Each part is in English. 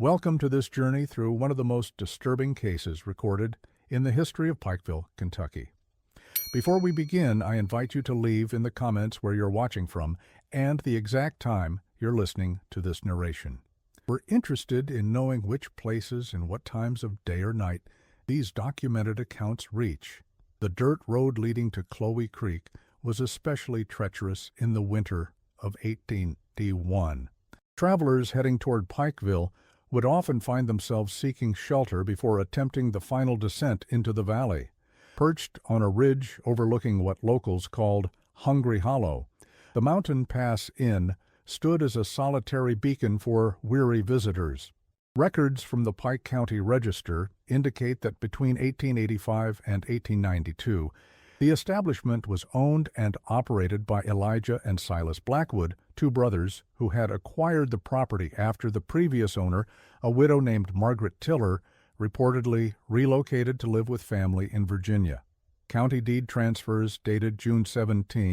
Welcome to this journey through one of the most disturbing cases recorded in the history of Pikeville, Kentucky. Before we begin, I invite you to leave in the comments where you're watching from and the exact time you're listening to this narration. We're interested in knowing which places and what times of day or night these documented accounts reach. The dirt road leading to Chloe Creek was especially treacherous in the winter of 1881. Travelers heading toward Pikeville would often find themselves seeking shelter before attempting the final descent into the valley. Perched on a ridge overlooking what locals called Hungry Hollow, the Mountain Pass Inn stood as a solitary beacon for weary visitors. Records from the Pike County Register indicate that between 1885 and 1892, the establishment was owned and operated by Elijah and Silas Blackwood, two brothers who had acquired the property after the previous owner, a widow named Margaret Tiller, reportedly relocated to live with family in Virginia. County deed transfers dated June 17,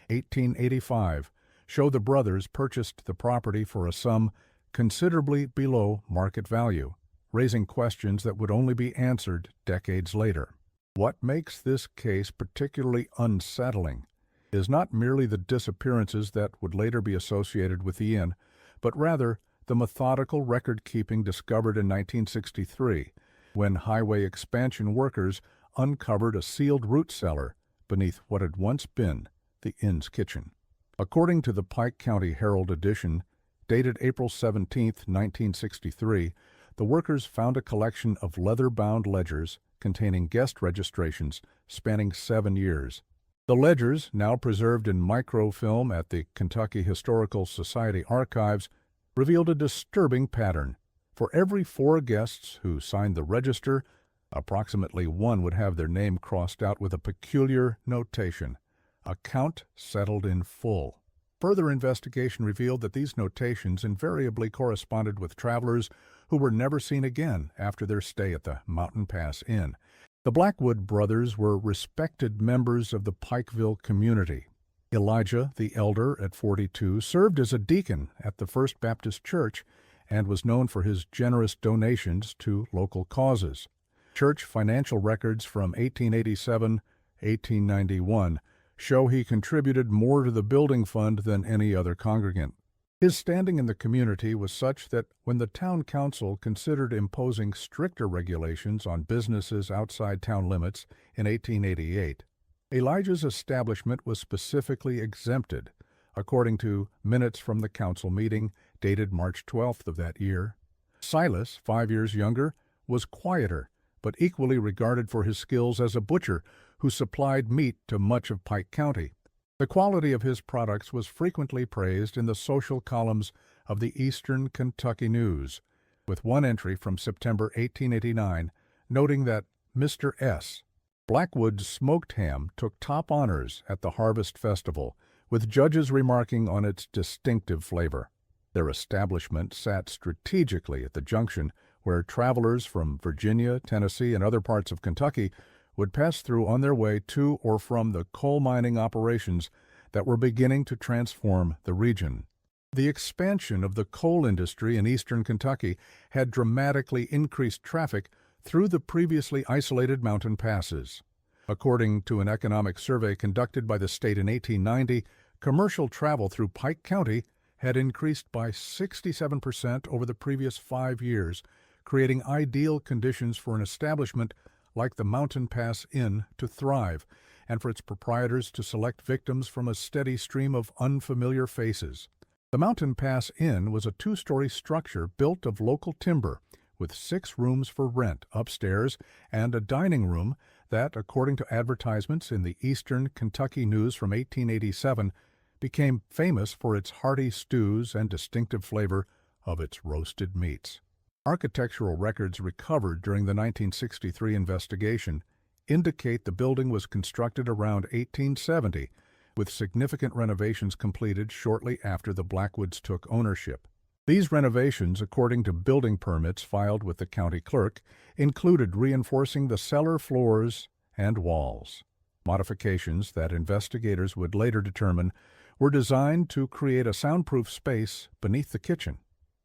1885, show the brothers purchased the property for a sum considerably below market value, raising questions that would only be answered decades later. What makes this case particularly unsettling is not merely the disappearances that would later be associated with the inn, but rather the methodical record-keeping discovered in 1963, when highway expansion workers uncovered a sealed root cellar beneath what had once been the inn's kitchen. According to the Pike County Herald edition, dated April 17, 1963, the workers found a collection of leather-bound ledgers containing guest registrations spanning 7 years. The ledgers, now preserved in microfilm at the Kentucky Historical Society archives, revealed a disturbing pattern. For every 4 guests who signed the register, approximately 1 would have their name crossed out with a peculiar notation: "Account settled in full." Further investigation revealed that these notations invariably corresponded with travelers who were never seen again after their stay at the Mountain Pass Inn. The Blackwood brothers were respected members of the Pikeville community. Elijah, the elder, at 42, served as a deacon at the First Baptist Church and was known for his generous donations to local causes. Church financial records from 1887-1891 show he contributed more to the building fund than any other congregant. His standing in the community was such that when the town council considered imposing stricter regulations on businesses outside town limits in 1888, Elijah's establishment was specifically exempted, according to minutes from the council meeting dated March 12th of that year. Silas, 5 years younger, was quieter, but equally regarded for his skills as a butcher who supplied meat to much of Pike County. The quality of his products was frequently praised in the social columns of the Eastern Kentucky News, with one entry from September 1889 noting that Mr. S. Blackwood's smoked ham took top honors at the Harvest Festival, with judges remarking on its distinctive flavor. Their establishment sat strategically at the junction where travelers from Virginia, Tennessee, and other parts of Kentucky would pass through on their way to or from the coal mining operations that were beginning to transform the region. The expansion of the coal industry in eastern Kentucky had dramatically increased traffic through the previously isolated mountain passes. According to an economic survey conducted by the state in 1890, commercial travel through Pike County had increased by 67% over the previous 5 years, creating ideal conditions for an establishment like the Mountain Pass Inn to thrive, and for its proprietors to select victims from a steady stream of unfamiliar faces. The Mountain Pass Inn was a 2-story structure built of local timber, with 6 rooms for rent upstairs and a dining room that, according to advertisements in the Eastern Kentucky News from 1887, became famous for its hearty stews and distinctive flavor of its roasted meats. Architectural records recovered during the 1963 investigation indicate the building was constructed around 1870, with significant renovations completed shortly after the Blackwoods took ownership. These renovations, according to building permits filed with the county clerk, included reinforcing the cellar floors and walls. Modifications that investigators would later determine were designed to create a soundproof space beneath the kitchen.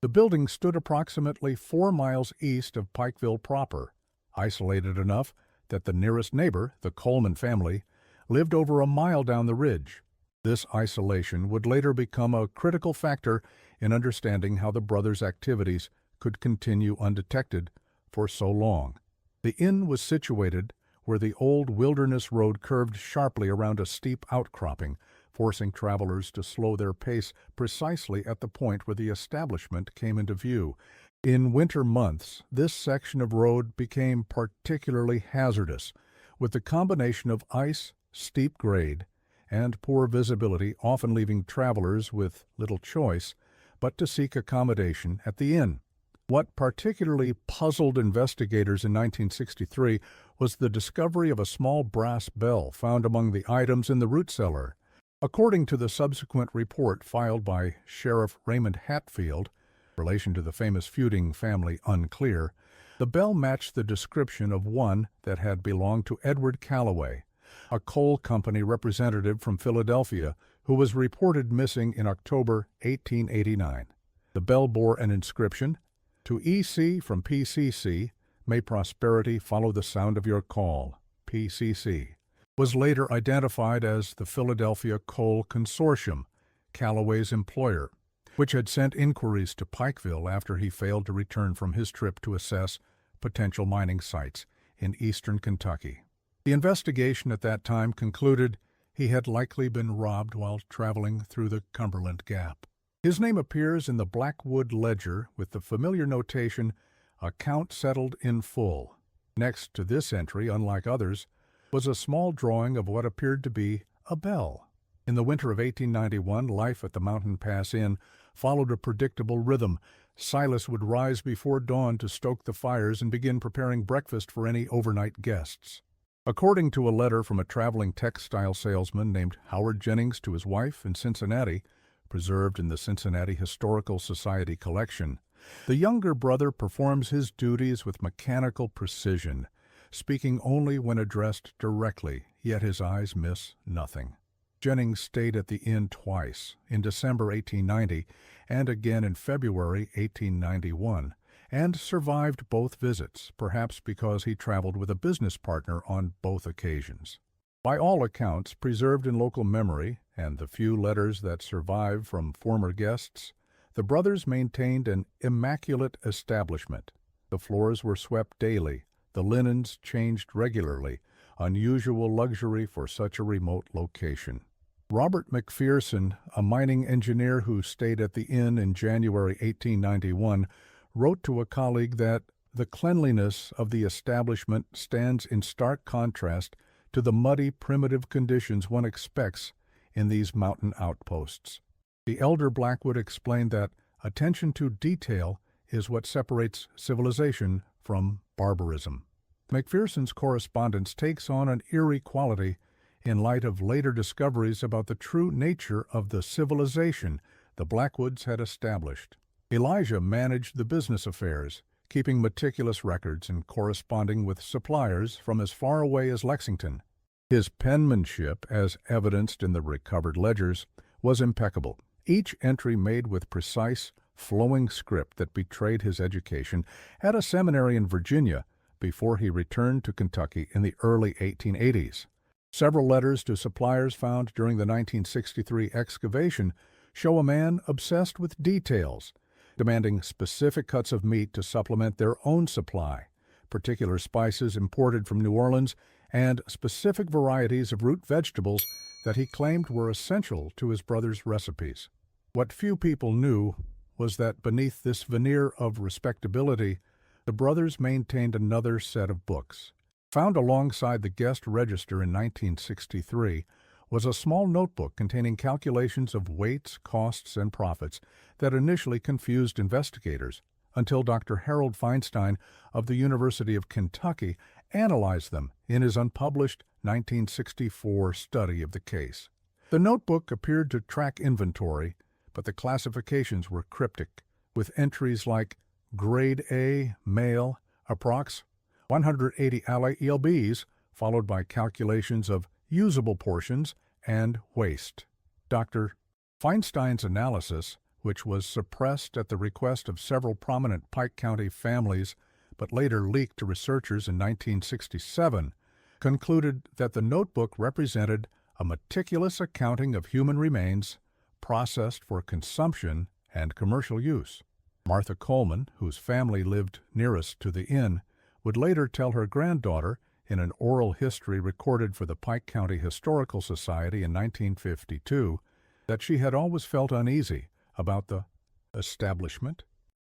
The building stood approximately 4 miles east of Pikeville proper, isolated enough that the nearest neighbor, the Coleman family, lived over a mile down the ridge. This isolation would later become a critical factor in understanding how the brothers' activities could continue undetected for so long. The inn was situated where the old wilderness road curved sharply around a steep outcropping, forcing travelers to slow their pace precisely at the point where the establishment came into view. In winter months, this section of road became particularly hazardous, with the combination of ice, steep grade, and poor visibility often leaving travelers with little choice but to seek accommodation at the inn. What particularly puzzled investigators in 1963 was the discovery of a small brass bell found among the items in the root cellar. According to the subsequent report filed by Sheriff Raymond Hatfield, relation to the famous feuding family unclear, the bell matched the description of one that had belonged to Edward Calloway, a coal company representative from Philadelphia who was reported missing in October 1889. The bell bore an inscription, "To EC from PCC, may prosperity follow the sound of your call, PCC." Was later identified as the Philadelphia Coal Consortium, Calloway's employer, which had sent inquiries to Pikeville after he failed to return from his trip to assess potential mining sites in eastern Kentucky. The investigation at that time concluded he had likely been robbed while traveling through the Cumberland Gap. His name appears in the Blackwood Ledger with the familiar notation, "Account settled in full." Next to this entry, unlike others, was a small drawing of what appeared to be a bell. In the winter of 1891, life at the Mountain Pass Inn followed a predictable rhythm. Silas would rise before dawn to stoke the fires and begin preparing breakfast for any overnight guests. According to a letter from a traveling textile salesman named Howard Jennings to his wife in Cincinnati, preserved in the Cincinnati Historical Society collection, the younger brother performs his duties with mechanical precision, speaking only when addressed directly, yet his eyes miss nothing. Jennings stayed at the inn twice, in December 1890 and again in February 1891, and survived both visits, perhaps because he traveled with a business partner on both occasions. By all accounts preserved in local memory, and the few letters that survive from former guests, the brothers maintained an immaculate establishment. The floors were swept daily, the linens changed regularly, unusual luxury for such a remote location. Robert McPherson, a mining engineer who stayed at the inn in January 1891, wrote to a colleague that the cleanliness of the establishment stands in stark contrast to the muddy, primitive conditions one expects in these mountain outposts. The elder Blackwood explained that attention to detail is what separates civilization from barbarism. McPherson's correspondence takes on an eerie quality in light of later discoveries about the true nature of the civilization the Blackwoods had established. Elijah managed the business affairs, keeping meticulous records and corresponding with suppliers from as far away as Lexington. His penmanship, as evidenced in the recovered ledgers, was impeccable, each entry made with precise, flowing script that betrayed his education at a seminary in Virginia before he returned to Kentucky in the early 1880s. Several letters to suppliers found during the 1963 excavation show a man obsessed with details, demanding specific cuts of meat to supplement their own supply, particular spices imported from New Orleans, and specific varieties of root vegetables that he claimed were essential to his brother's recipes. What few people knew was that beneath this veneer of respectability, the brothers maintained another set of books. Found alongside the guest register in 1963 was a small notebook containing calculations of weights, costs, and profits that initially confused investigators, until Dr. Harold Feinstein of the University of Kentucky analyzed them in his unpublished 1964 study of the case. The notebook appeared to track inventory, but the classifications were cryptic, with entries like Grade A, male, approx. 180 ELBs, followed by calculations of usable portions and waste. Dr. Feinstein's analysis which was suppressed at the request of several prominent Pike County families but later leaked to researchers in 1967, concluded that the notebook represented a meticulous accounting of human remains processed for consumption and commercial use. Martha Coleman, whose family lived nearest to the inn, would later tell her granddaughter, in an oral history recorded for the Pike County Historical Society in 1952, that she had always felt uneasy about the establishment.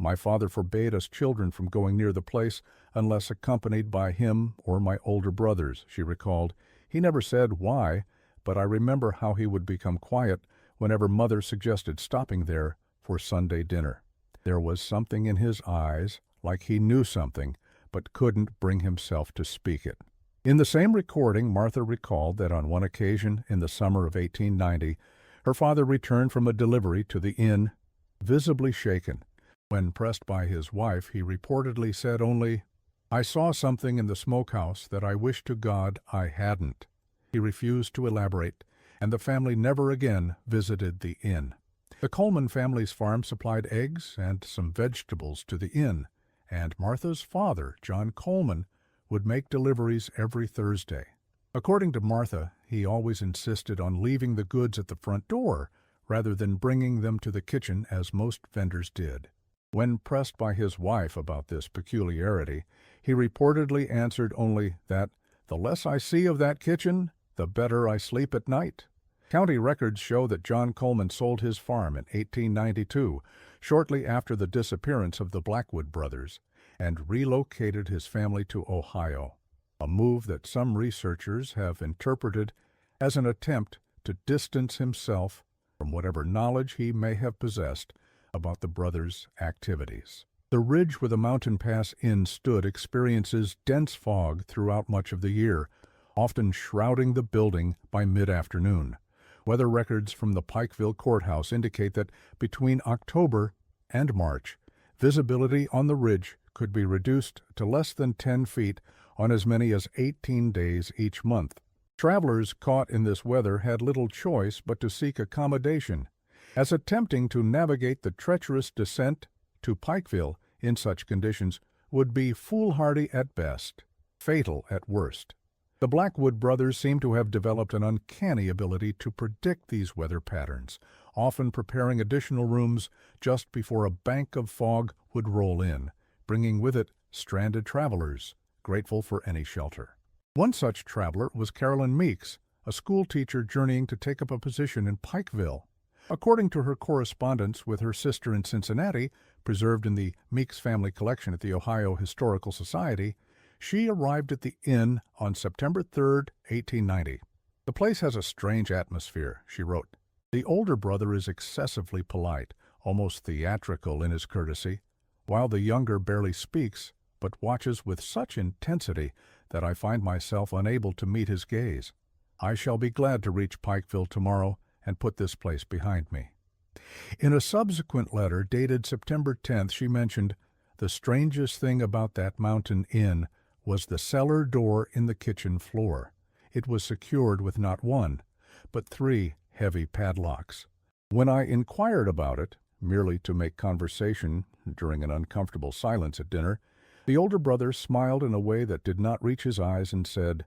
My father forbade us children from going near the place unless accompanied by him or my older brothers, she recalled. He never said why, but I remember how he would become quiet whenever Mother suggested stopping there for Sunday dinner. There was something in his eyes, like he knew something, but couldn't bring himself to speak it. In the same recording, Martha recalled that on one occasion in the summer of 1890, her father returned from a delivery to the inn, visibly shaken. When pressed by his wife, he reportedly said only, "I saw something in the smokehouse that I wish to God I hadn't." He refused to elaborate, and the family never again visited the inn. The Coleman family's farm supplied eggs and some vegetables to the inn, and Martha's father, John Coleman, would make deliveries every Thursday. According to Martha, he always insisted on leaving the goods at the front door rather than bringing them to the kitchen as most vendors did. When pressed by his wife about this peculiarity, he reportedly answered only that, "The less I see of that kitchen, the better I sleep at night." County records show that John Coleman sold his farm in 1892, shortly after the disappearance of the Blackwood brothers, and relocated his family to Ohio, a move that some researchers have interpreted as an attempt to distance himself from whatever knowledge he may have possessed about the brothers' activities. The ridge where the Mountain Pass Inn stood experiences dense fog throughout much of the year, often shrouding the building by mid-afternoon. Weather records from the Pikeville courthouse indicate that between October and March, visibility on the ridge could be reduced to less than 10 feet on as many as 18 days each month. Travelers caught in this weather had little choice but to seek accommodation, as attempting to navigate the treacherous descent to Pikeville in such conditions would be foolhardy at best, fatal at worst. The Blackwood brothers seem to have developed an uncanny ability to predict these weather patterns, often preparing additional rooms just before a bank of fog would roll in, bringing with it stranded travelers, grateful for any shelter. One such traveler was Carolyn Meeks, a school teacher journeying to take up a position in Pikeville. According to her correspondence with her sister in Cincinnati, preserved in the Meeks family collection at the Ohio Historical Society, she arrived at the inn on September 3, 1890. "The place has a strange atmosphere," she wrote. "The older brother is excessively polite, almost theatrical in his courtesy, while the younger barely speaks, but watches with such intensity that I find myself unable to meet his gaze. I shall be glad to reach Pikeville tomorrow and put this place behind me." In a subsequent letter dated September 10th, she mentioned, "The strangest thing about that mountain inn was the cellar door in the kitchen floor. It was secured with not one, but 3 heavy padlocks. When I inquired about it, merely to make conversation during an uncomfortable silence at dinner, the older brother smiled in a way that did not reach his eyes and said,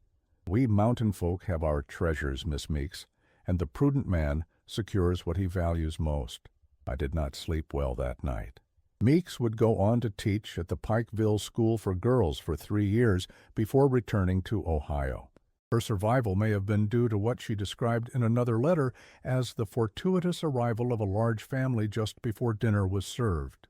'We mountain folk have our treasures, Miss Meeks, and the prudent man secures what he values most.' I did not sleep well that night." Meeks would go on to teach at the Pikeville School for Girls for 3 years before returning to Ohio. Her survival may have been due to what she described in another letter as the fortuitous arrival of a large family just before dinner was served.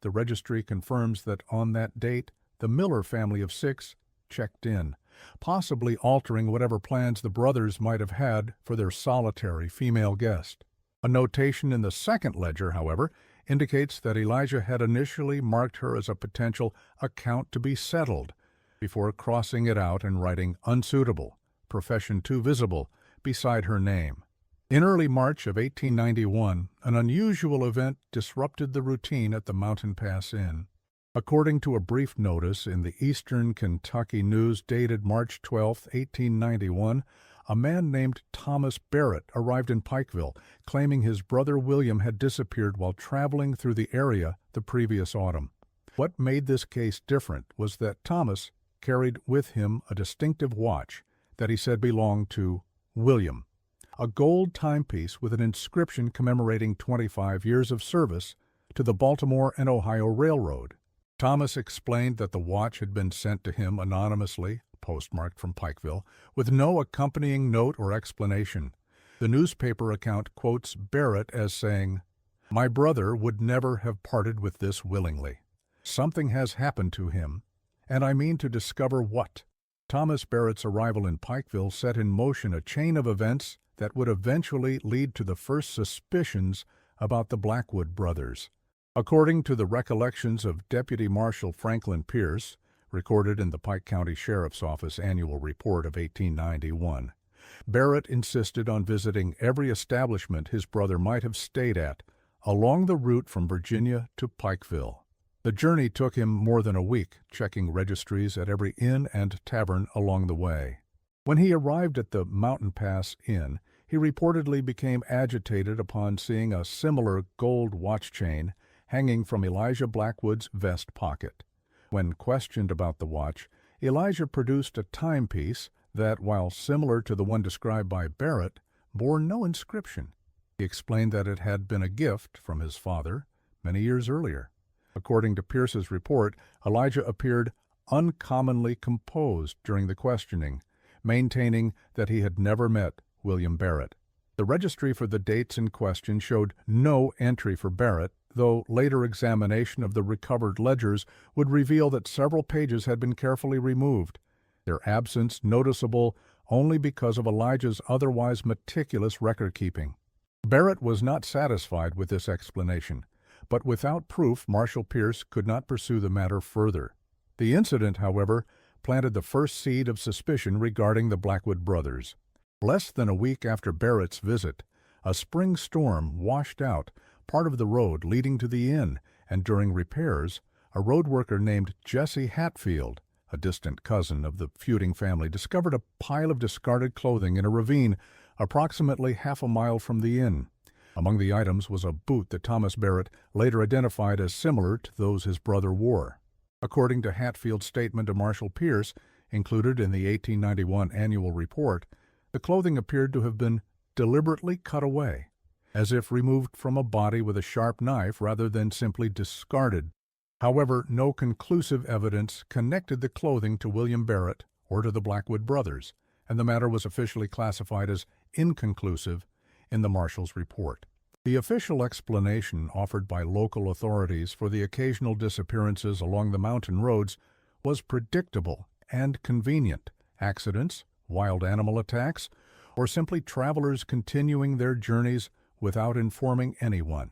The registry confirms that on that date, the Miller family of 6 checked in, possibly altering whatever plans the brothers might have had for their solitary female guest. A notation in the second ledger, however, indicates that Elijah had initially marked her as a potential account to be settled, before crossing it out and writing "unsuitable, profession too visible" beside her name. In early March of 1891, an unusual event disrupted the routine at the Mountain Pass Inn. According to a brief notice in the Eastern Kentucky News dated March 12, 1891, a man named Thomas Barrett arrived in Pikeville, claiming his brother William had disappeared while traveling through the area the previous autumn. What made this case different was that Thomas carried with him a distinctive watch that he said belonged to William, a gold timepiece with an inscription commemorating 25 years of service to the Baltimore and Ohio Railroad. Thomas explained that the watch had been sent to him anonymously, postmarked from Pikeville, with no accompanying note or explanation. The newspaper account quotes Barrett as saying, "My brother would never have parted with this willingly. Something has happened to him, and I mean to discover what." Thomas Barrett's arrival in Pikeville set in motion a chain of events that would eventually lead to the first suspicions about the Blackwood brothers. According to the recollections of Deputy Marshal Franklin Pierce, recorded in the Pike County Sheriff's Office Annual Report of 1891, Barrett insisted on visiting every establishment his brother might have stayed at along the route from Virginia to Pikeville. The journey took him more than a week, checking registries at every inn and tavern along the way. When he arrived at the Mountain Pass Inn, he reportedly became agitated upon seeing a similar gold watch chain hanging from Elijah Blackwood's vest pocket. When questioned about the watch, Elijah produced a timepiece that, while similar to the one described by Barrett, bore no inscription. He explained that it had been a gift from his father many years earlier. According to Pierce's report, Elijah appeared uncommonly composed during the questioning, maintaining that he had never met William Barrett. The registry for the dates in question showed no entry for Barrett, though later examination of the recovered ledgers would reveal that several pages had been carefully removed, their absence noticeable only because of Elijah's otherwise meticulous record-keeping. Barrett was not satisfied with this explanation, but without proof Marshal Pierce could not pursue the matter further. The incident, however, planted the first seed of suspicion regarding the Blackwood brothers. Less than a week after Barrett's visit, a spring storm washed out part of the road leading to the inn, and during repairs, a road worker named Jesse Hatfield, a distant cousin of the feuding family, discovered a pile of discarded clothing in a ravine approximately half a mile from the inn. Among the items was a boot that Thomas Barrett later identified as similar to those his brother wore. According to Hatfield's statement to Marshal Pierce, included in the 1891 annual report, the clothing appeared to have been deliberately cut away, as if removed from a body with a sharp knife rather than simply discarded. However, no conclusive evidence connected the clothing to William Barrett or to the Blackwood brothers, and the matter was officially classified as inconclusive in the marshal's report. The official explanation offered by local authorities for the occasional disappearances along the mountain roads was predictable and convenient: accidents, wild animal attacks, or simply travelers continuing their journeys without informing anyone.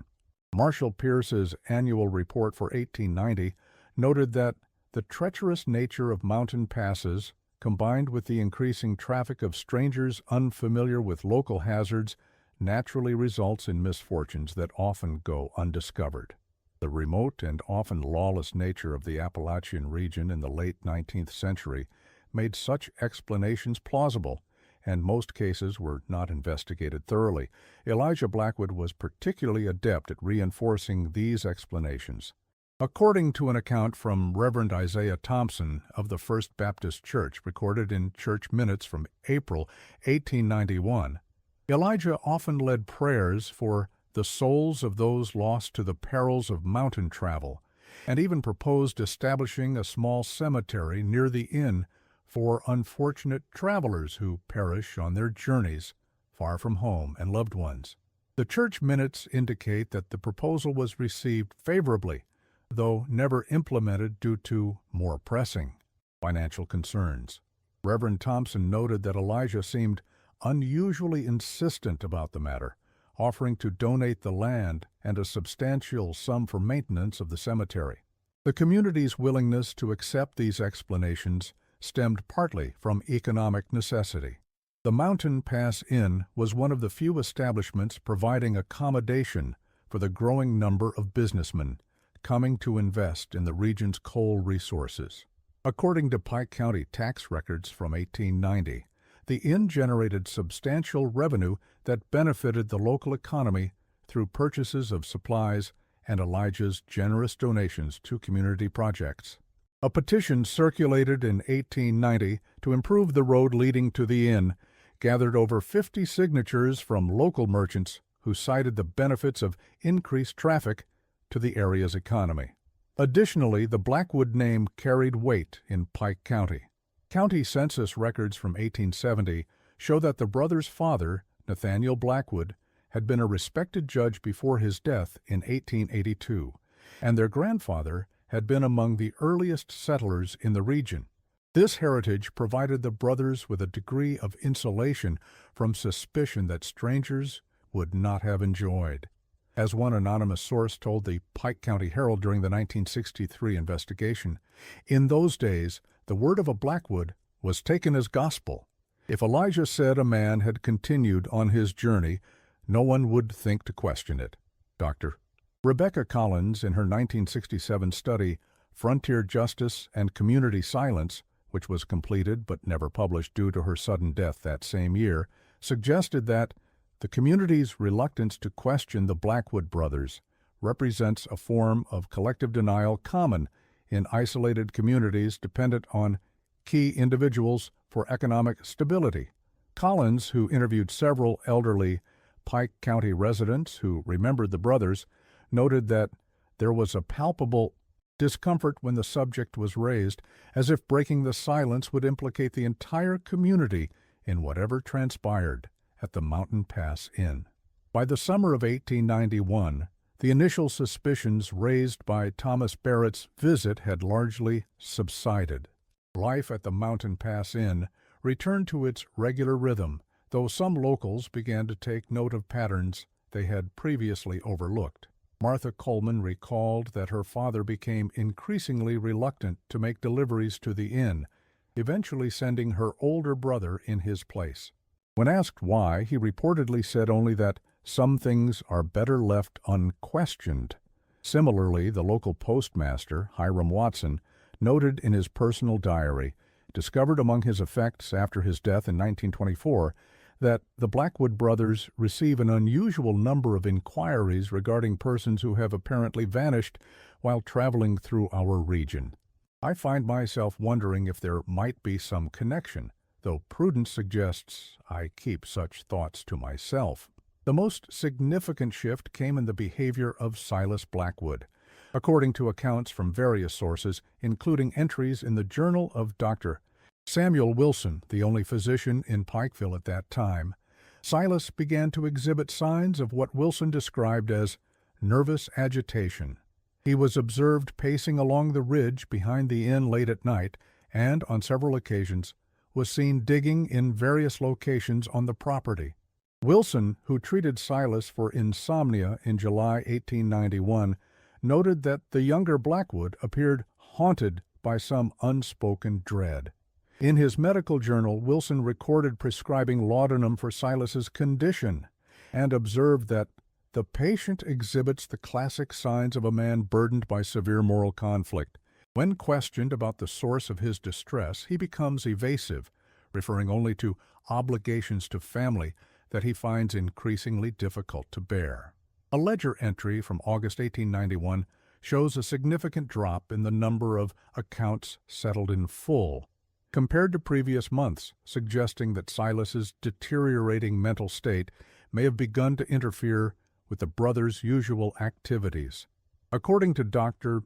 Marshal Pierce's annual report for 1890 noted that the treacherous nature of mountain passes, combined with the increasing traffic of strangers unfamiliar with local hazards, naturally results in misfortunes that often go undiscovered. The remote and often lawless nature of the Appalachian region in the late 19th century made such explanations plausible, and most cases were not investigated thoroughly. Elijah Blackwood was particularly adept at reinforcing these explanations. According to an account from Reverend Isaiah Thompson of the First Baptist Church, recorded in church minutes from April 1891, Elijah often led prayers for the souls of those lost to the perils of mountain travel, and even proposed establishing a small cemetery near the inn for unfortunate travelers who perish on their journeys far from home and loved ones. The church minutes indicate that the proposal was received favorably, though never implemented due to more pressing financial concerns. Reverend Thompson noted that Elijah seemed unusually insistent about the matter, offering to donate the land and a substantial sum for maintenance of the cemetery. The community's willingness to accept these explanations stemmed partly from economic necessity. The Mountain Pass Inn was one of the few establishments providing accommodation for the growing number of businessmen coming to invest in the region's coal resources. According to Pike County tax records from 1890, The inn generated substantial revenue that benefited the local economy through purchases of supplies and Elijah's generous donations to community projects. A petition circulated in 1890 to improve the road leading to the inn gathered over 50 signatures from local merchants who cited the benefits of increased traffic to the area's economy. Additionally, the Blackwood name carried weight in Pike County. County census records from 1870 show that the brothers' father, Nathaniel Blackwood, had been a respected judge before his death in 1882, and their grandfather had been among the earliest settlers in the region. This heritage provided the brothers with a degree of insulation from suspicion that strangers would not have enjoyed. As one anonymous source told the Pike County Herald during the 1963 investigation, in those days, the word of a Blackwood was taken as gospel. If Elijah said a man had continued on his journey, no one would think to question it. Dr. Rebecca Collins, in her 1967 study, Frontier Justice and Community Silence, which was completed but never published due to her sudden death that same year, suggested that the community's reluctance to question the Blackwood brothers represents a form of collective denial common in isolated communities dependent on key individuals for economic stability. Collins, who interviewed several elderly Pike County residents who remembered the brothers, noted that there was a palpable discomfort when the subject was raised, as if breaking the silence would implicate the entire community in whatever transpired at the Mountain Pass Inn. By the summer of 1891, the initial suspicions raised by Thomas Barrett's visit had largely subsided. Life at the Mountain Pass Inn returned to its regular rhythm, though some locals began to take note of patterns they had previously overlooked. Martha Coleman recalled that her father became increasingly reluctant to make deliveries to the inn, eventually sending her older brother in his place. When asked why, he reportedly said only that some things are better left unquestioned. Similarly, the local postmaster, Hiram Watson, noted in his personal diary, discovered among his effects after his death in 1924, that the Blackwood brothers receive an unusual number of inquiries regarding persons who have apparently vanished while traveling through our region. I find myself wondering if there might be some connection, though prudence suggests I keep such thoughts to myself. The most significant shift came in the behavior of Silas Blackwood. According to accounts from various sources, including entries in the Journal of Dr. Samuel Wilson, the only physician in Pikeville at that time, Silas began to exhibit signs of what Wilson described as nervous agitation. He was observed pacing along the ridge behind the inn late at night and, on several occasions, was seen digging in various locations on the property. Wilson, who treated Silas for insomnia in July 1891, noted that the younger Blackwood appeared haunted by some unspoken dread. In his medical journal, Wilson recorded prescribing laudanum for Silas's condition and observed that the patient exhibits the classic signs of a man burdened by severe moral conflict. When questioned about the source of his distress, he becomes evasive, referring only to obligations to family that he finds increasingly difficult to bear. A ledger entry from August 1891 shows a significant drop in the number of accounts settled in full, compared to previous months, suggesting that Silas's deteriorating mental state may have begun to interfere with the brothers' usual activities. According to Dr.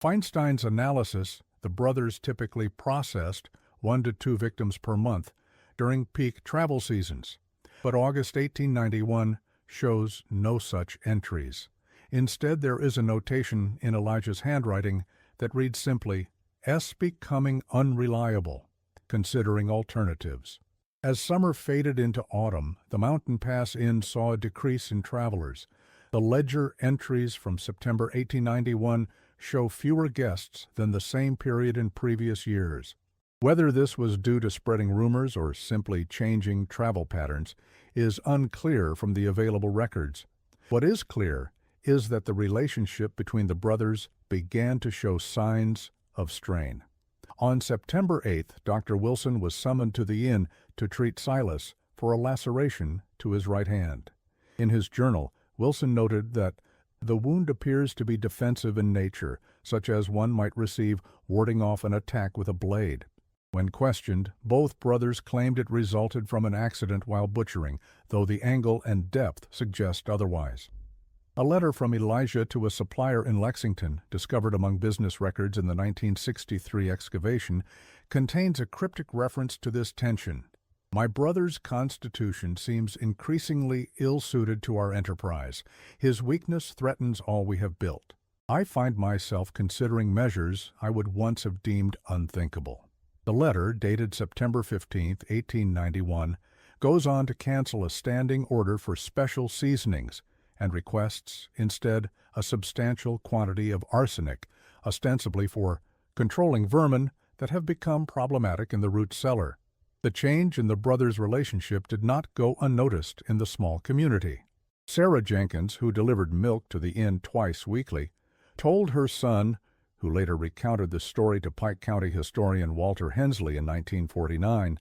Feinstein's analysis, the brothers typically processed 1 to 2 victims per month during peak travel seasons, but August 1891 shows no such entries. Instead, there is a notation in Elijah's handwriting that reads simply, "S becoming unreliable, considering alternatives." As summer faded into autumn, the Mountain Pass Inn saw a decrease in travelers. The ledger entries from September 1891 show fewer guests than the same period in previous years. Whether this was due to spreading rumors or simply changing travel patterns is unclear from the available records. What is clear is that the relationship between the brothers began to show signs of strain. On September 8th, Dr. Wilson was summoned to the inn to treat Silas for a laceration to his right hand. In his journal, Wilson noted that the wound appears to be defensive in nature, such as one might receive warding off an attack with a blade. When questioned, both brothers claimed it resulted from an accident while butchering, though the angle and depth suggest otherwise. A letter from Elijah to a supplier in Lexington, discovered among business records in the 1963 excavation, contains a cryptic reference to this tension. "My brother's constitution seems increasingly ill-suited to our enterprise. His weakness threatens all we have built. I find myself considering measures I would once have deemed unthinkable." The letter, dated September 15, 1891, goes on to cancel a standing order for special seasonings and requests, instead, a substantial quantity of arsenic, ostensibly for controlling vermin that have become problematic in the root cellar. The change in the brothers' relationship did not go unnoticed in the small community. Sarah Jenkins, who delivered milk to the inn twice weekly, told her son, who later recounted the story to Pike County historian Walter Hensley in 1949,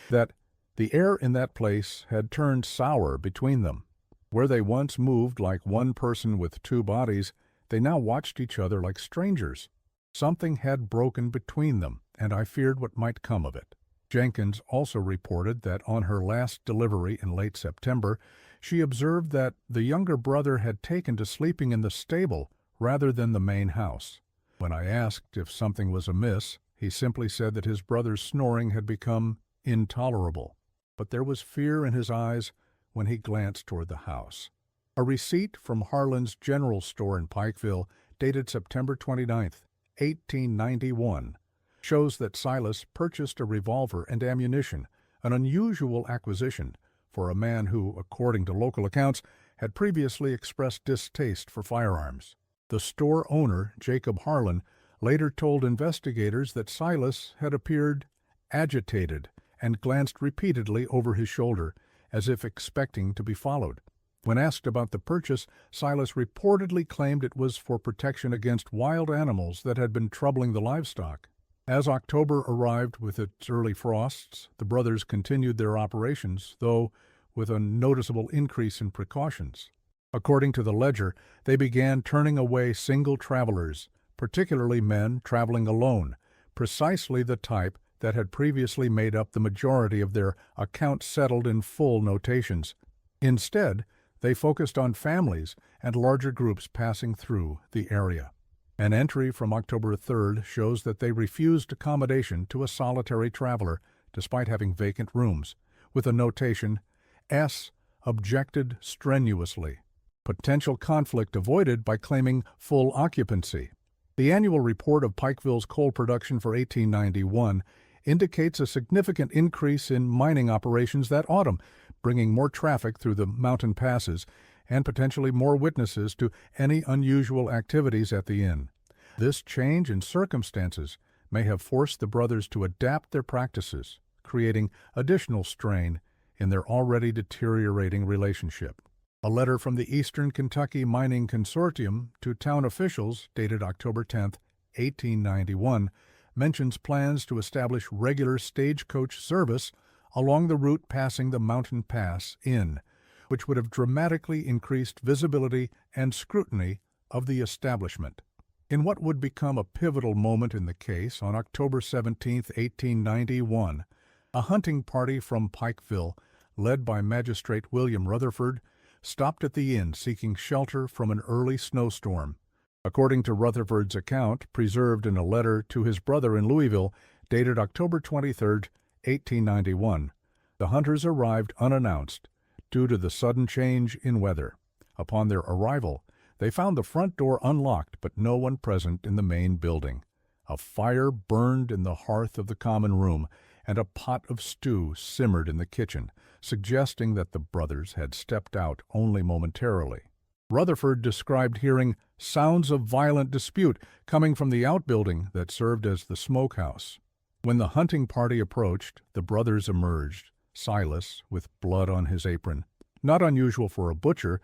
that the air in that place had turned sour between them. Where they once moved like one person with two bodies, they now watched each other like strangers. Something had broken between them, and I feared what might come of it. Jenkins also reported that on her last delivery in late September, she observed that the younger brother had taken to sleeping in the stable rather than the main house. When I asked if something was amiss, he simply said that his brother's snoring had become intolerable. But there was fear in his eyes when he glanced toward the house. A receipt from Harlan's General Store in Pikeville, dated September 29, 1891, shows that Silas purchased a revolver and ammunition, an unusual acquisition for a man who, according to local accounts, had previously expressed distaste for firearms. The store owner, Jacob Harlan, later told investigators that Silas had appeared agitated and glanced repeatedly over his shoulder, as if expecting to be followed. When asked about the purchase, Silas reportedly claimed it was for protection against wild animals that had been troubling the livestock. As October arrived with its early frosts, the brothers continued their operations, though with a noticeable increase in precautions. According to the ledger, they began turning away single travelers, particularly men traveling alone, precisely the type that had previously made up the majority of their accounts settled in full notations. Instead, they focused on families and larger groups passing through the area. An entry from October 3rd shows that they refused accommodation to a solitary traveler, despite having vacant rooms, with a notation, S. objected strenuously. Potential conflict avoided by claiming full occupancy. The annual report of Pikeville's coal production for 1891 indicates a significant increase in mining operations that autumn, bringing more traffic through the mountain passes and potentially more witnesses to any unusual activities at the inn. This change in circumstances may have forced the brothers to adapt their practices, creating additional strain in their already deteriorating relationship. A letter from the Eastern Kentucky Mining Consortium to town officials, dated October 10, 1891, mentions plans to establish regular stagecoach service along the route passing the Mountain Pass Inn, which would have dramatically increased visibility and scrutiny of the establishment. In what would become a pivotal moment in the case, on October 17, 1891, a hunting party from Pikeville, led by Magistrate William Rutherford, stopped at the inn seeking shelter from an early snowstorm. According to Rutherford's account, preserved in a letter to his brother in Louisville, dated October 23, 1891, the hunters arrived unannounced due to the sudden change in weather. Upon their arrival, they found the front door unlocked but no one present in the main building. A fire burned in the hearth of the common room, and a pot of stew simmered in the kitchen, suggesting that the brothers had stepped out only momentarily. Rutherford described hearing sounds of violent dispute coming from the outbuilding that served as the smokehouse. When the hunting party approached, the brothers emerged, Silas with blood on his apron. Not unusual for a butcher,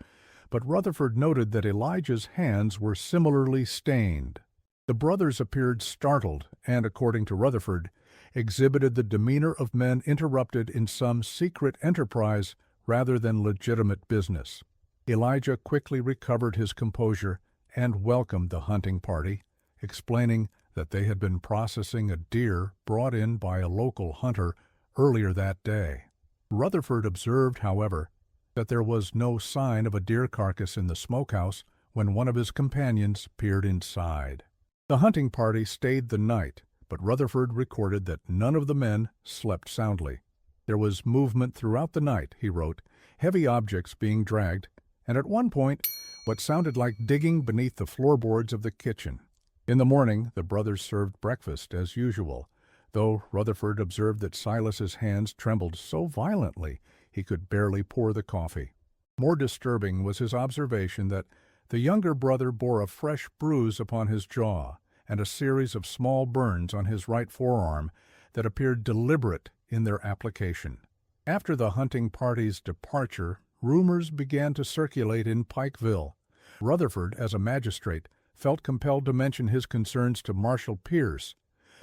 but Rutherford noted that Elijah's hands were similarly stained. The brothers appeared startled, and according to Rutherford, exhibited the demeanor of men interrupted in some secret enterprise rather than legitimate business. Elijah quickly recovered his composure and welcomed the hunting party, explaining that they had been processing a deer brought in by a local hunter earlier that day. Rutherford observed, however, that there was no sign of a deer carcass in the smokehouse when one of his companions peered inside. The hunting party stayed the night, but Rutherford recorded that none of the men slept soundly. There was movement throughout the night, he wrote, heavy objects being dragged, and at one point, what sounded like digging beneath the floorboards of the kitchen. In the morning, the brothers served breakfast as usual, though Rutherford observed that Silas's hands trembled so violently he could barely pour the coffee. More disturbing was his observation that the younger brother bore a fresh bruise upon his jaw and a series of small burns on his right forearm that appeared deliberate in their application. After the hunting party's departure, rumors began to circulate in Pikeville. Rutherford, as a magistrate, felt compelled to mention his concerns to Marshal Pierce,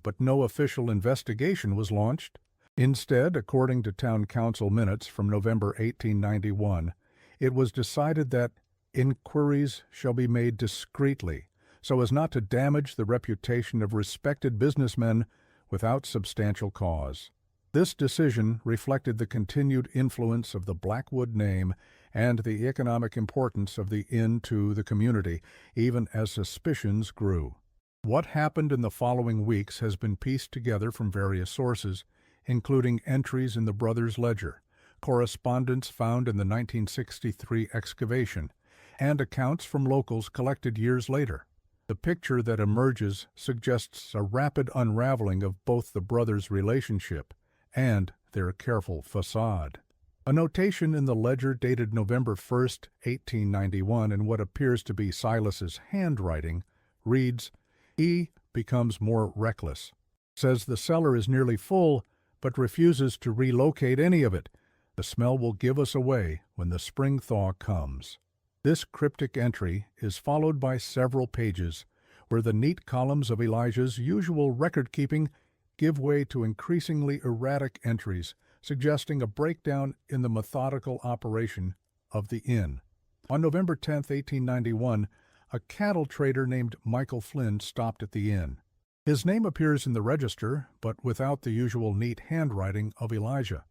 but no official investigation was launched. Instead, according to town council minutes from November 1891, it was decided that inquiries shall be made discreetly, so as not to damage the reputation of respected businessmen without substantial cause. This decision reflected the continued influence of the Blackwood name and the economic importance of the inn to the community, even as suspicions grew. What happened in the following weeks has been pieced together from various sources, including entries in the brothers' ledger, correspondence found in the 1963 excavation, and accounts from locals collected years later. The picture that emerges suggests a rapid unraveling of both the brothers' relationship and their careful facade. A notation in the ledger dated November 1, 1891, in what appears to be Silas's handwriting, reads, "E becomes more reckless. Says the cellar is nearly full, but refuses to relocate any of it. The smell will give us away when the spring thaw comes." This cryptic entry is followed by several pages where the neat columns of Elijah's usual record-keeping give way to increasingly erratic entries, suggesting a breakdown in the methodical operation of the inn. On November 10, 1891, a cattle trader named Michael Flynn stopped at the inn. His name appears in the register, but without the usual neat handwriting of Elijah.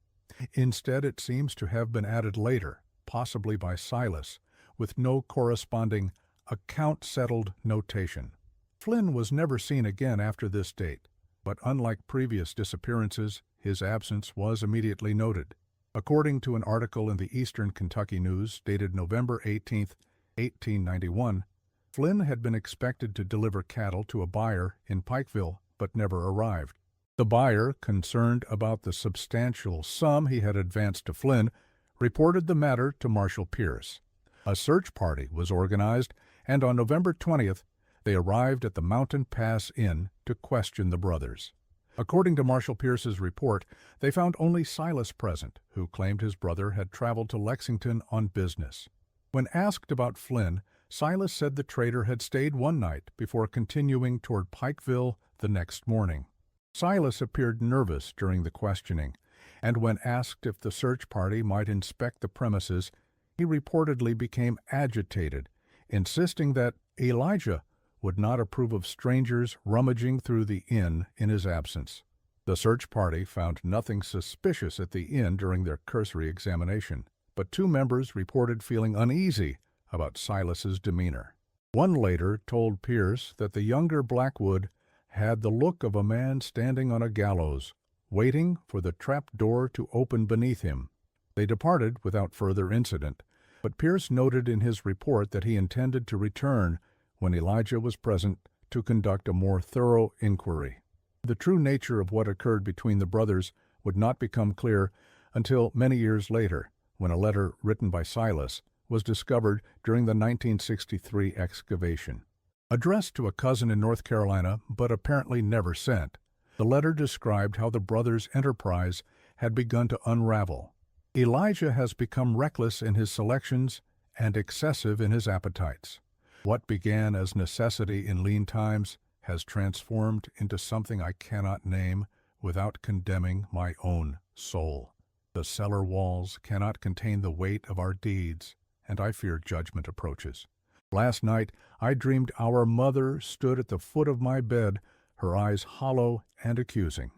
Instead, it seems to have been added later, possibly by Silas, with no corresponding account-settled notation. Flynn was never seen again after this date, but unlike previous disappearances, his absence was immediately noted. According to an article in the Eastern Kentucky News dated November 18, 1891, Flynn had been expected to deliver cattle to a buyer in Pikeville, but never arrived. The buyer, concerned about the substantial sum he had advanced to Flynn, reported the matter to Marshal Pierce. A search party was organized, and on November 20th, they arrived at the Mountain Pass Inn to question the brothers. According to Marshal Pierce's report, they found only Silas present, who claimed his brother had traveled to Lexington on business. When asked about Flynn, Silas said the trader had stayed one night before continuing toward Pikeville the next morning. Silas appeared nervous during the questioning, and when asked if the search party might inspect the premises, he reportedly became agitated, insisting that Elijah would not approve of strangers rummaging through the inn in his absence. The search party found nothing suspicious at the inn during their cursory examination, but two members reported feeling uneasy about Silas's demeanor. One later told Pierce that the younger Blackwood had the look of a man standing on a gallows, waiting for the trap door to open beneath him. They departed without further incident, but Pierce noted in his report that he intended to return when Elijah was present to conduct a more thorough inquiry. The true nature of what occurred between the brothers would not become clear until many years later, when a letter written by Silas was discovered during the 1963 excavation. Addressed to a cousin in North Carolina, but apparently never sent, the letter described how the brothers' enterprise had begun to unravel. Elijah has become reckless in his selections and excessive in his appetites. What began as necessity in lean times has transformed into something I cannot name, without condemning my own soul. The cellar walls cannot contain the weight of our deeds, and I fear judgment approaches. Last night I dreamed our mother stood at the foot of my bed, her eyes hollow and accusing.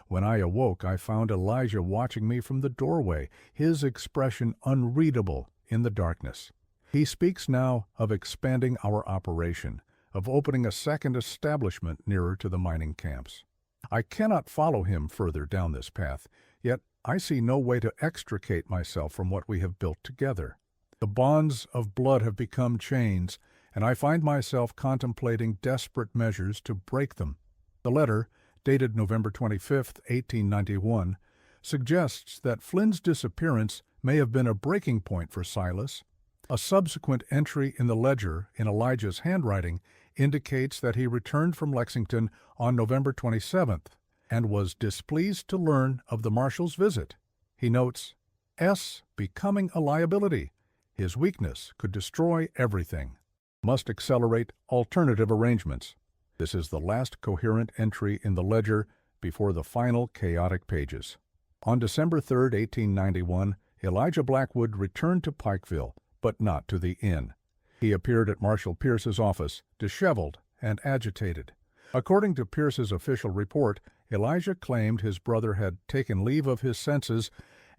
When I awoke, I found Elijah watching me from the doorway, his expression unreadable in the darkness. He speaks now of expanding our operation, of opening a second establishment nearer to the mining camps. I cannot follow him further down this path, yet I see no way to extricate myself from what we have built together. The bonds of blood have become chains, and I find myself contemplating desperate measures to break them. The letter, dated November 25, 1891, suggests that Flynn's disappearance may have been a breaking point for Silas. A subsequent entry in the ledger in Elijah's handwriting indicates that he returned from Lexington on November 27th and was displeased to learn of the marshal's visit. He notes, S. becoming a liability. His weakness could destroy everything. Must accelerate alternative arrangements. This is the last coherent entry in the ledger before the final chaotic pages. On December 3, 1891, Elijah Blackwood returned to Pikeville, but not to the inn. He appeared at Marshal Pierce's office, disheveled and agitated. According to Pierce's official report, Elijah claimed his brother had taken leave of his senses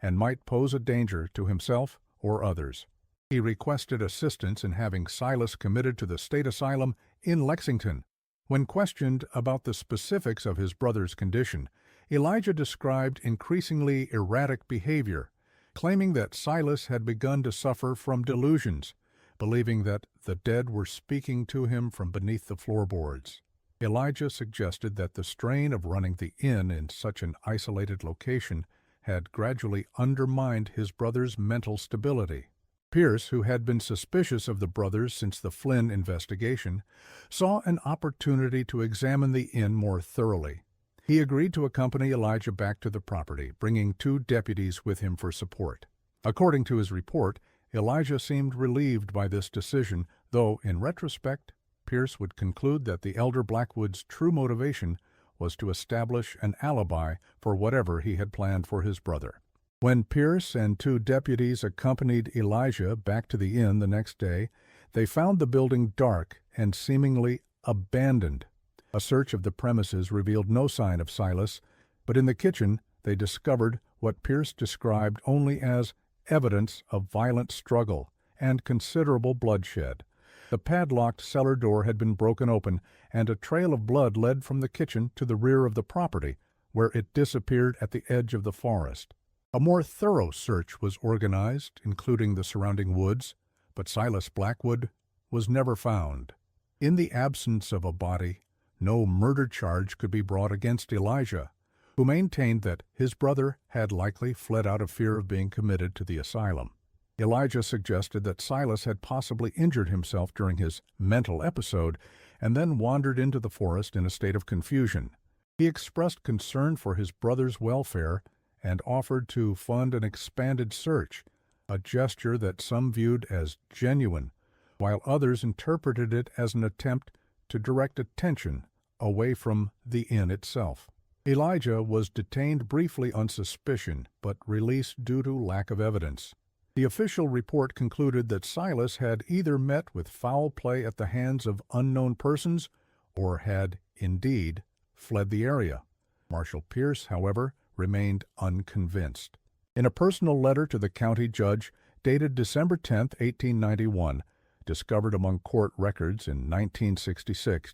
and might pose a danger to himself or others. He requested assistance in having Silas committed to the state asylum in Lexington. When questioned about the specifics of his brother's condition, Elijah described increasingly erratic behavior, claiming that Silas had begun to suffer from delusions, believing that the dead were speaking to him from beneath the floorboards. Elijah suggested that the strain of running the inn in such an isolated location had gradually undermined his brother's mental stability. Pierce, who had been suspicious of the brothers since the Flynn investigation, saw an opportunity to examine the inn more thoroughly. He agreed to accompany Elijah back to the property, bringing 2 deputies with him for support. According to his report, Elijah seemed relieved by this decision, though, in retrospect, Pierce would conclude that the elder Blackwood's true motivation was to establish an alibi for whatever he had planned for his brother. When Pierce and 2 deputies accompanied Elijah back to the inn the next day, they found the building dark and seemingly abandoned. A search of the premises revealed no sign of Silas, but in the kitchen they discovered what Pierce described only as evidence of violent struggle and considerable bloodshed. The padlocked cellar door had been broken open, and a trail of blood led from the kitchen to the rear of the property, where it disappeared at the edge of the forest. A more thorough search was organized, including the surrounding woods, but Silas Blackwood was never found. In the absence of a body, no murder charge could be brought against Elijah, who maintained that his brother had likely fled out of fear of being committed to the asylum. Elijah suggested that Silas had possibly injured himself during his mental episode and then wandered into the forest in a state of confusion. He expressed concern for his brother's welfare and offered to fund an expanded search, a gesture that some viewed as genuine, while others interpreted it as an attempt to direct attention away from the inn itself. Elijah was detained briefly on suspicion, but released due to lack of evidence. The official report concluded that Silas had either met with foul play at the hands of unknown persons or had, indeed, fled the area. Marshal Pierce, however, remained unconvinced. In a personal letter to the county judge dated December 10, 1891, discovered among court records in 1966,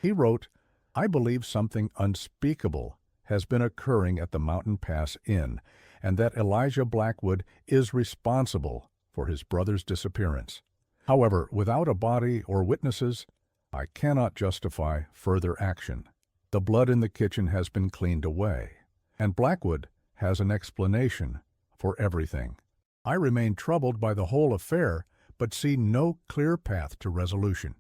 he wrote, "I believe something unspeakable has been occurring at the Mountain Pass Inn, and that Elijah Blackwood is responsible for his brother's disappearance. However, without a body or witnesses, I cannot justify further action. The blood in the kitchen has been cleaned away, and Blackwood has an explanation for everything. I remain troubled by the whole affair, but see no clear path to resolution."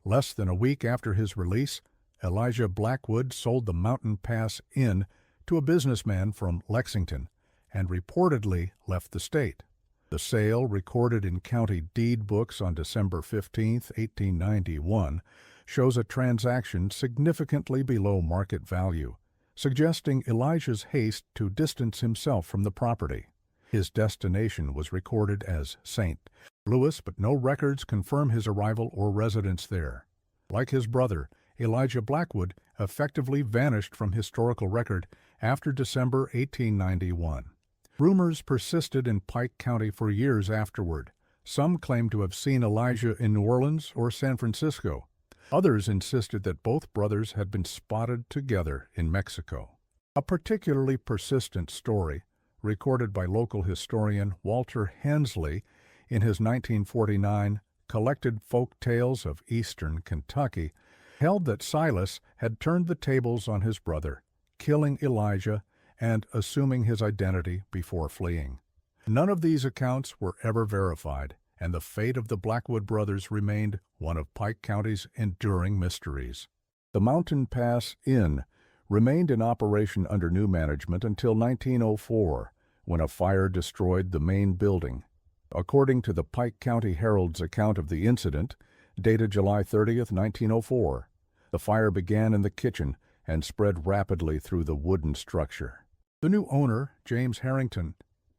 Less than a week after his release, Elijah Blackwood sold the Mountain Pass Inn to a businessman from Lexington and reportedly left the state. The sale, recorded in county deed books on December 15, 1891, shows a transaction significantly below market value. suggesting Elijah's haste to distance himself from the property. His destination was recorded as St. Louis, but no records confirm his arrival or residence there. Like his brother, Elijah Blackwood effectively vanished from historical record after December 1891. Rumors persisted in Pike County for years afterward. Some claimed to have seen Elijah in New Orleans or San Francisco. Others insisted that both brothers had been spotted together in Mexico. A particularly persistent story, recorded by local historian Walter Hensley in his 1949 Collected Folk Tales of Eastern Kentucky, held that Silas had turned the tables on his brother, killing Elijah and assuming his identity before fleeing. None of these accounts were ever verified, and the fate of the Blackwood brothers remained one of Pike County's enduring mysteries. The Mountain Pass Inn remained in operation under new management until 1904, when a fire destroyed the main building. According to the Pike County Herald's account of the incident, dated July 30, 1904, the fire began in the kitchen and spread rapidly through the wooden structure. The new owner, James Harrington,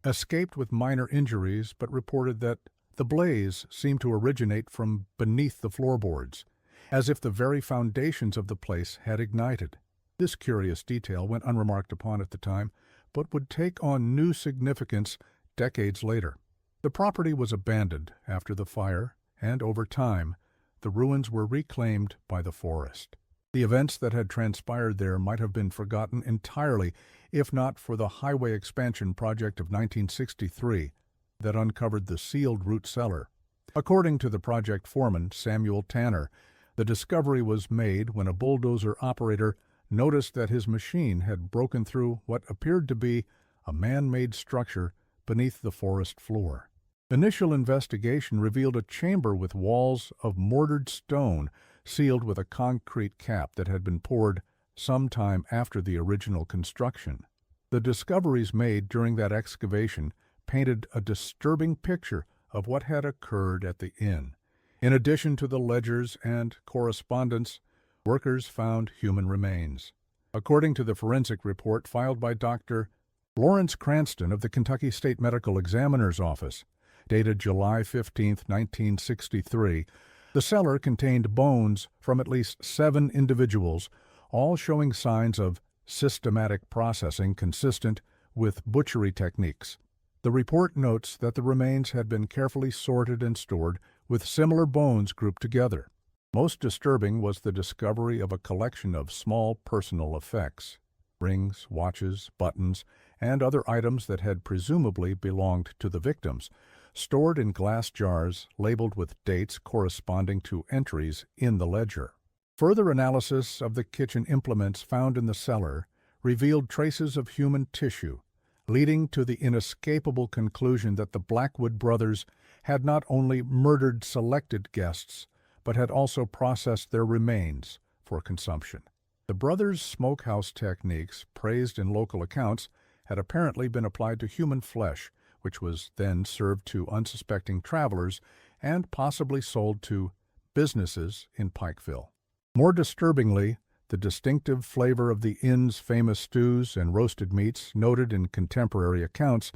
escaped with minor injuries but reported that the blaze seemed to originate from beneath the floorboards, as if the very foundations of the place had ignited. This curious detail went unremarked upon at the time, but would take on new significance decades later. The property was abandoned after the fire, and over time, the ruins were reclaimed by the forest. The events that had transpired there might have been forgotten entirely if not for the highway expansion project of 1963 that uncovered the sealed root cellar. According to the project foreman, Samuel Tanner, the discovery was made when a bulldozer operator noticed that his machine had broken through what appeared to be a man-made structure beneath the forest floor. Initial investigation revealed a chamber with walls of mortared stone sealed with a concrete cap that had been poured some time after the original construction. The discoveries made during that excavation painted a disturbing picture of what had occurred at the inn. In addition to the ledgers and correspondence, workers found human remains. According to the forensic report filed by Dr. Lawrence Cranston of the Kentucky State Medical Examiner's Office, dated July 15, 1963, the cellar contained bones from at least 7 individuals, all showing signs of systematic processing consistent with butchery techniques. The report notes that the remains had been carefully sorted and stored, with similar bones grouped together. Most disturbing was the discovery of a collection of small personal effects, rings, watches, buttons, and other items that had presumably belonged to the victims, stored in glass jars labeled with dates corresponding to entries in the ledger. Further analysis of the kitchen implements found in the cellar revealed traces of human tissue, leading to the inescapable conclusion that the Blackwood brothers had not only murdered selected guests, but had also processed their remains for consumption. The brothers' smokehouse techniques, praised in local accounts, had apparently been applied to human flesh, which was then served to unsuspecting travelers and possibly sold to businesses in Pikeville. More disturbingly, the distinctive flavor of the inn's famous stews and roasted meats noted in contemporary accounts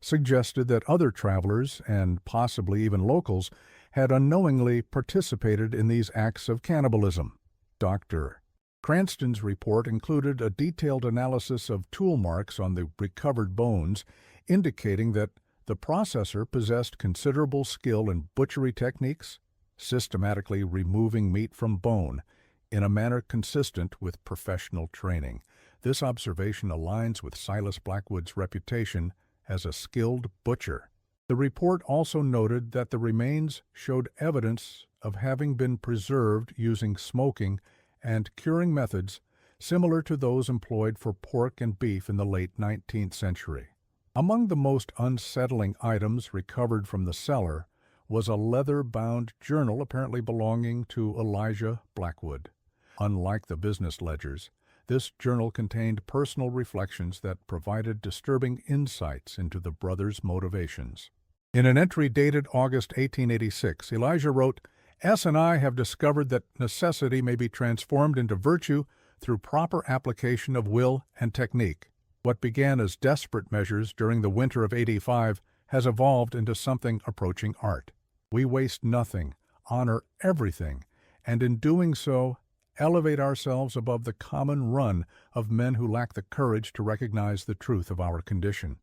suggested that other travelers, and possibly even locals, had unknowingly participated in these acts of cannibalism. Dr. Cranston's report included a detailed analysis of tool marks on the recovered bones, indicating that the processor possessed considerable skill in butchery techniques, systematically removing meat from bone, in a manner consistent with professional training. This observation aligns with Silas Blackwood's reputation as a skilled butcher. The report also noted that the remains showed evidence of having been preserved using smoking and curing methods similar to those employed for pork and beef in the late 19th century. Among the most unsettling items recovered from the cellar was a leather-bound journal apparently belonging to Elijah Blackwood. Unlike the business ledgers, this journal contained personal reflections that provided disturbing insights into the brothers' motivations. In an entry dated August 1886, Elijah wrote, "S and I have discovered that necessity may be transformed into virtue through proper application of will and technique. What began as desperate measures during the winter of '85 has evolved into something approaching art. We waste nothing, honor everything, and in doing so, elevate ourselves above the common run of men who lack the courage to recognize the truth of our condition.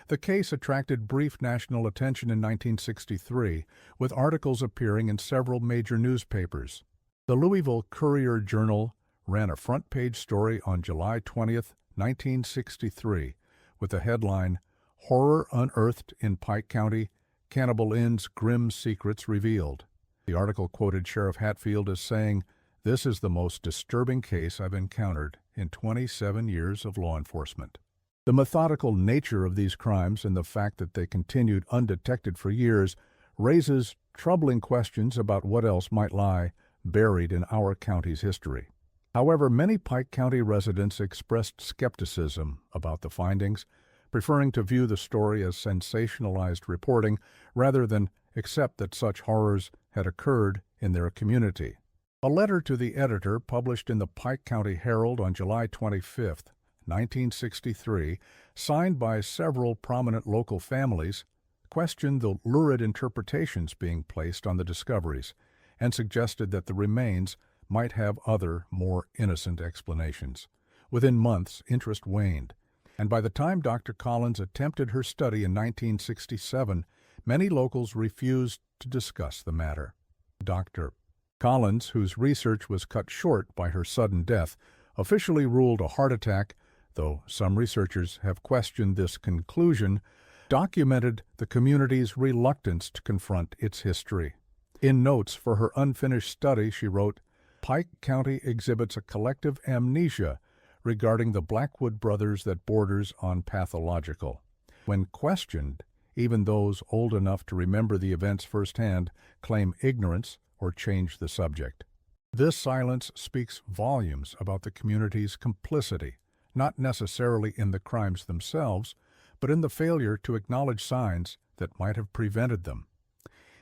The case attracted brief national attention in 1963, with articles appearing in several major newspapers. The Louisville Courier-Journal ran a front-page story on July 20, 1963, with the headline, "Horror Unearthed in Pike County, Cannibal Inn's Grim Secrets Revealed." The article quoted Sheriff Hatfield as saying, "This is the most disturbing case I've encountered in 27 years of law enforcement." The methodical nature of these crimes and the fact that they continued undetected for years raises troubling questions about what else might lie buried in our county's history. However, many Pike County residents expressed skepticism about the findings, preferring to view the story as sensationalized reporting rather than accept that such horrors had occurred in their community. A letter to the editor published in the Pike County Herald on July 25, 1963, signed by several prominent local families, questioned the lurid interpretations being placed on the discoveries and suggested that the remains might have other, more innocent explanations. Within months, interest waned, and by the time Dr. Collins attempted her study in 1967, many locals refused to discuss the matter. Dr. Collins, whose research was cut short by her sudden death, officially ruled a heart attack, though some researchers have questioned this conclusion, documented the community's reluctance to confront its history. In notes for her unfinished study, she wrote, "Pike County exhibits a collective amnesia regarding the Blackwood brothers that borders on pathological. When questioned, even those old enough to remember the events firsthand claim ignorance or change the subject. This silence speaks volumes about the community's complicity, not necessarily in the crimes themselves, but in the failure to acknowledge signs that might have prevented them."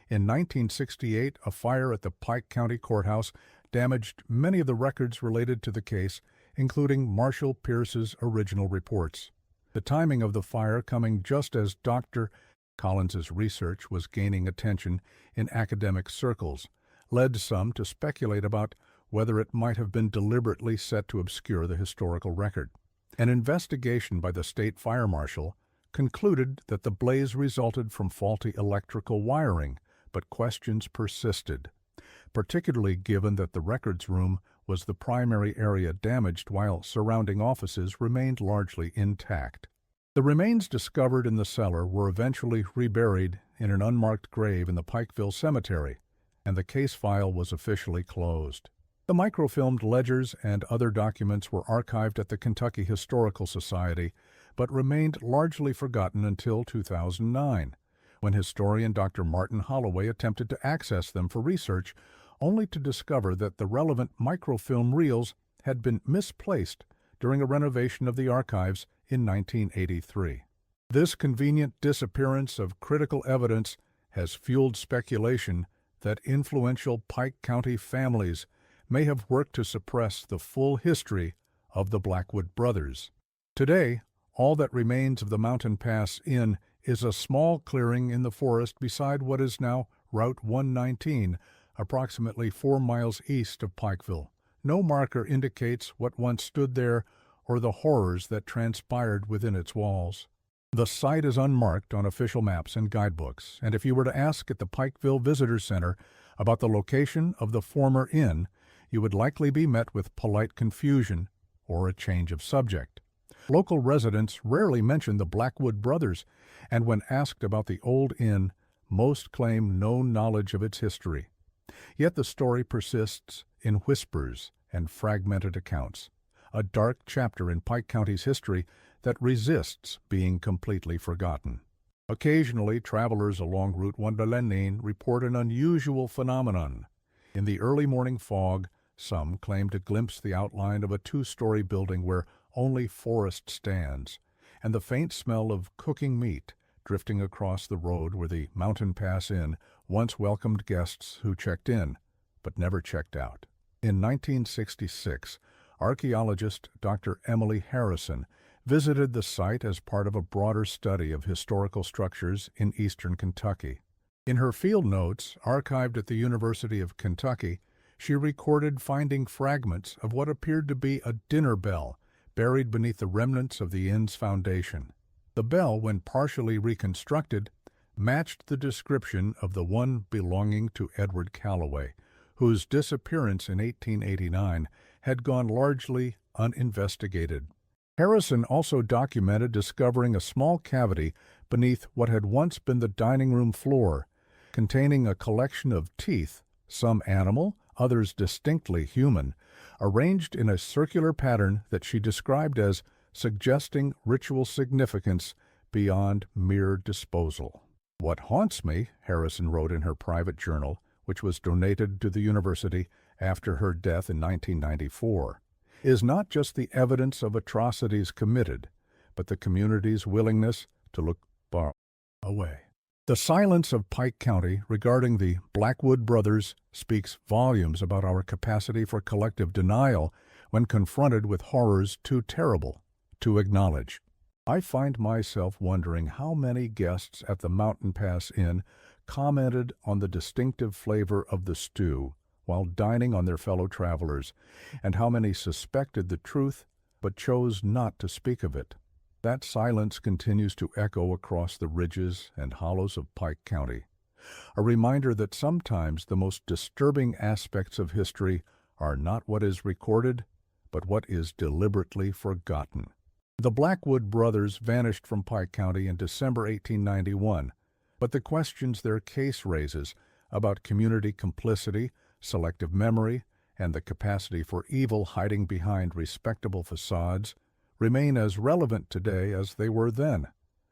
In 1968, a fire at the Pike County Courthouse damaged many of the records related to the case, including Marshall Pierce's original reports. The timing of the fire coming just as Dr. Collins's research was gaining attention in academic circles led some to speculate about whether it might have been deliberately set to obscure the historical record. An investigation by the state fire marshal concluded that the blaze resulted from faulty electrical wiring, but questions persisted, particularly given that the records room was the primary area damaged while surrounding offices remained largely intact. The remains discovered in the cellar were eventually reburied in an unmarked grave in the Pikeville Cemetery, and the case file was officially closed. The microfilmed ledgers and other documents were archived at the Kentucky Historical Society, but remained largely forgotten until 2009, when historian Dr. Martin Holloway attempted to access them for research, only to discover that the relevant microfilm reels had been misplaced during a renovation of the archives in 1983. This convenient disappearance of critical evidence has fueled speculation that influential Pike County families may have worked to suppress the full history of the Blackwood brothers. Today, all that remains of the Mountain Pass Inn is a small clearing in the forest beside what is now Route 119, approximately 4 miles east of Pikeville. No marker indicates what once stood there or the horrors that transpired within its walls. The site is unmarked on official maps and guidebooks, and if you were to ask at the Pikeville Visitor Center about the location of the former inn, you would likely be met with polite confusion or a change of subject. Local residents rarely mention the Blackwood brothers, and when asked about the old inn, most claim no knowledge of its history. Yet the story persists in whispers and fragmented accounts, a dark chapter in Pike County's history that resists being completely forgotten. Occasionally, travelers along Route 119 report an unusual phenomenon. In the early morning fog, some claim to glimpse the outline of a 2-story building where only forest stands, and the faint smell of cooking meat drifting across the road where the Mountain Pass Inn once welcomed guests who checked in, but never checked out. In 1966, archaeologist Dr. Emily Harrison visited the site as part of a broader study of historical structures in eastern Kentucky. In her field notes, archived at the University of Kentucky, she recorded finding fragments of what appeared to be a dinner bell buried beneath the remnants of the inn's foundation. The bell, when partially reconstructed, matched the description of the one belonging to Edward Calloway, whose disappearance in 1889 had gone largely uninvestigated. Harrison also documented discovering a small cavity beneath what had once been the dining room floor, containing a collection of teeth, some animal, others distinctly human, arranged in a circular pattern that she described as suggesting ritual significance beyond mere disposal. "What haunts me," Harrison wrote in her private journal, which was donated to the university after her death in 1994, is not just the evidence of atrocities committed, but the community's willingness to look far away. The silence of Pike County regarding the Blackwood brothers speaks volumes about our capacity for collective denial when confronted with horrors too terrible to acknowledge. I find myself wondering how many guests at the Mountain Pass Inn commented on the distinctive flavor of the stew while dining on their fellow travelers, and how many suspected the truth but chose not to speak of it. That silence continues to echo across the ridges and hollows of Pike County, a reminder that sometimes the most disturbing aspects of history are not what is recorded, but what is deliberately forgotten. The Blackwood brothers vanished from Pike County in December 1891, but the questions their case raises about community complicity, selective memory, and the capacity for evil hiding behind respectable facades remain as relevant today as they were then.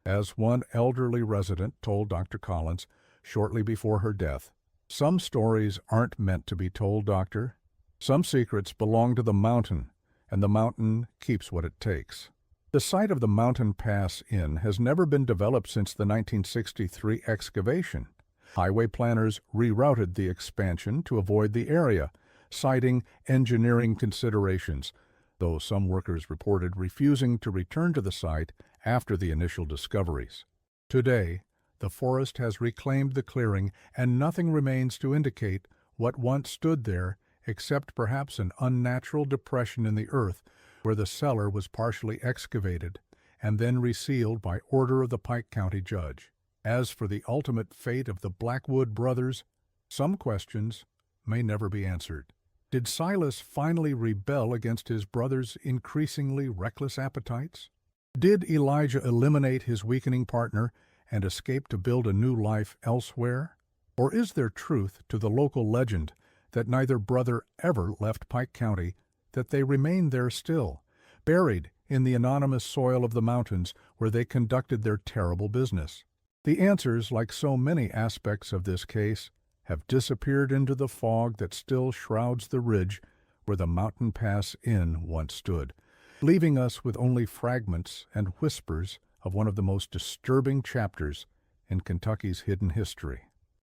As one elderly resident told Dr. Collins shortly before her death, "Some stories aren't meant to be told, Doctor. Some secrets belong to the mountain, and the mountain keeps what it takes." The site of the Mountain Pass Inn has never been developed since the 1963 excavation. Highway planners rerouted the expansion to avoid the area, citing engineering considerations, though some workers reported refusing to return to the site after the initial discoveries. Today, the forest has reclaimed the clearing, and nothing remains to indicate what once stood there except perhaps an unnatural depression in the earth where the cellar was partially excavated and then resealed by order of the Pike County judge. As for the ultimate fate of the Blackwood brothers, some questions may never be answered. Did Silas finally rebel against his brother's increasingly reckless appetites? Did Elijah eliminate his weakening partner and escape to build a new life elsewhere? Or is there truth to the local legend that neither brother ever left Pike County, that they remain there still, buried in the anonymous soil of the mountains where they conducted their terrible business? The answers, like so many aspects of this case, have disappeared into the fog that still shrouds the ridge where the Mountain Pass Inn once stood, leaving us with only fragments and whispers of one of the most disturbing chapters in Kentucky's hidden history.